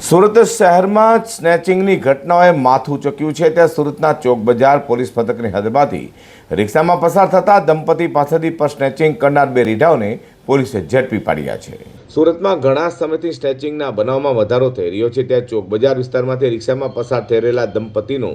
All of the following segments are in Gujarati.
સુરત શહેરમાં સ્નેચિંગની ઘટનાઓએ માથું ચક્યું છે ત્યાં સુરતના ચોક બજાર પોલીસ મથકની હદમાંથી રિક્ષામાં પસાર થતા દંપતી પાસેથી પર સ્નેચિંગ કરનાર બે રીઢાઓને પોલીસે ઝડપી પાડ્યા છે। સુરતમાં ઘણા સમયથી સ્નેચિંગના બનાવમાં વધારો થઈ રહ્યો છે ત્યાં ચોક બજાર વિસ્તારમાંથી રિક્ષામાં પસાર થઈ રહેલા દંપતીનો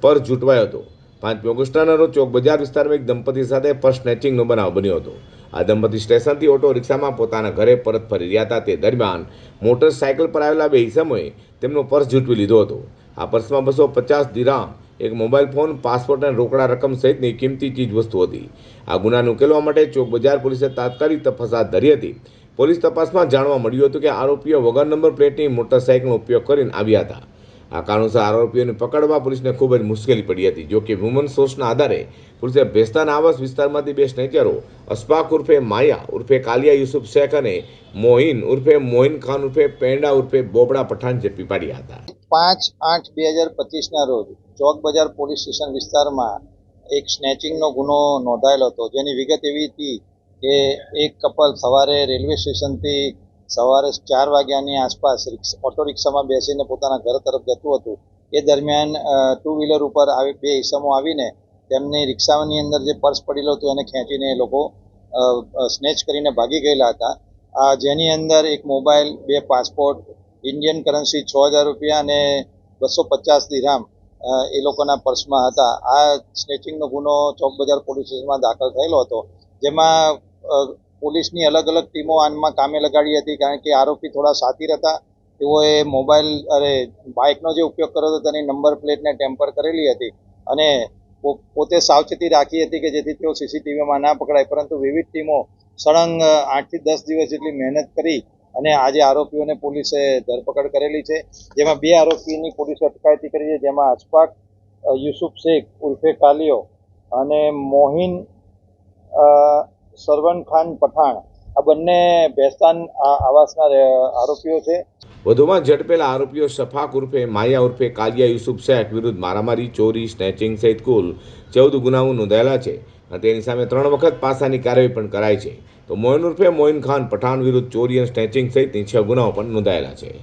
પર ઝૂંટવાયો હતો। 5 ઓગસ્ટના રોજ ચોક બજાર વિસ્તારમાં એક દંપતી સાથે પર સ્નેચિંગનો બનાવ બન્યો હતો। આ દંપતી સ્ટેશનથી ઓટો રિક્ષામાં પોતાના ઘરે પરત ફરી રહ્યા હતા તે દરમિયાન મોટરસાયકલ પર આવેલા બે ઇસમોએ તેમનો પર્સ ઝૂંટવી લીધો હતો। આ પર્સમાં 250 દિરહામ, એક મોબાઈલ ફોન, પાસપોર્ટ અને રોકડા રકમ સહિતની કિંમતી ચીજ વસ્તુ હતી। આ ગુનાને ઉકેલવા માટે ચોક બજાર પોલીસે તાત્કાલિક તપાસ હાથ ધરી હતી। પોલીસ તપાસમાં જાણવા મળ્યું હતું કે આરોપીઓ વગર નંબર પ્લેટની મોટરસાયકલનો ઉપયોગ કરીને આવ્યા હતા। આ કારણોસર આરોપીઓને પકડવા પોલીસને ખૂબ જ મુશ્કેલી પડી હતી। જો કે હ્યુમન સોર્સના આધારે પોલીસે ભેસ્તાના આવાસ વિસ્તારમાંથી બે સ્નેચરો અશફાક ઉર્ફે માયા ઉર્ફે કાલિયા યુસુફ શેખ અને મોહિન ઉર્ફે મોહિન ખાન ઉર્ફે પેંડા ઉર્ફે બોબડા પઠાણ ઝડપી પાડ્યા હતા। 5/8/2025ના રોજ ચોક બજાર પોલીસ સ્ટેશન વિસ્તારમાં એક સ્નેચિંગનો ગુનો નોંધાયેલો હતો, જેની વિગત એવી હતી કે એક કપલ સવારે રેલવે સ્ટેશનથી સવારે 4 વાગ્યાની આસપાસ ઓટો રિક્ષામાં બેસીને પોતાના ઘર તરફ જતું હતું। એ દરમિયાન ટુ વ્હીલર ઉપર આવી બે ઇસમો આવીને તેમની રિક્ષાની અંદર જે પર્સ પડેલો હતો એને ખેંચીને એ લોકો સ્નેચ કરીને ભાગી ગયેલા હતા। જેની અંદર એક મોબાઈલ, બે પાસપોર્ટ, ઇન્ડિયન કરન્સી 6000 રૂપિયા અને 250 દિરહામ એ લોકોના પર્સમાં હતા। આ સ્નેચિંગનો ગુનો ચોક બજાર પોલીસ સ્ટેશનમાં દાખલ થયેલો હતો, જેમાં પોલીસની અલગ અલગ ટીમો આમાં કામે લગાડી હતી, કારણ કે આરોપી થોડા શાતિર હતા। તેઓએ બાઇકનો જે ઉપયોગ કર્યો હતો તેની નંબર પ્લેટને ટેમ્પર કરેલી હતી અને પોતે સાવચેતી રાખી હતી કે જેથી તેઓ સીસીટીવીમાં ના પકડાય, પરંતુ વિવિધ ટીમો સળંગ 8 થી 10 દિવસ જેટલી મહેનત કરી અને આજે આરોપીઓને પોલીસે ધરપકડ કરેલી છે, જેમાં બે આરોપીની પોલીસે અટકાયતી કરી છે, જેમાં અશફાક યુસુફ શેખ ઉર્ફે કાલિયો અને મોહિન સરવન ખાન પઠાણ આ બંને ભેસ્તાન આવાસના આરોપીઓ છે। વધુમાં ઝડપેલા આરોપીઓ શફાક ઉર્ફે માયા ઉર્ફે કાલિયા યુસુફ શેખ વિરુદ્ધ મારામારી, ચોરી, સ્નેચિંગ સહિત કુલ 14 ગુનાઓ નોંધાયેલા છે અને તેની સામે 3 વખત પાસાની કાર્યવાહી પણ કરાઈ છે। તો મોહિન ઉર્ફે મોહિન ખાન પઠાણ વિરુદ્ધ ચોરી અને સ્નેચિંગ સહિતની 6 ગુનાઓ પણ નોંધાયેલા છે।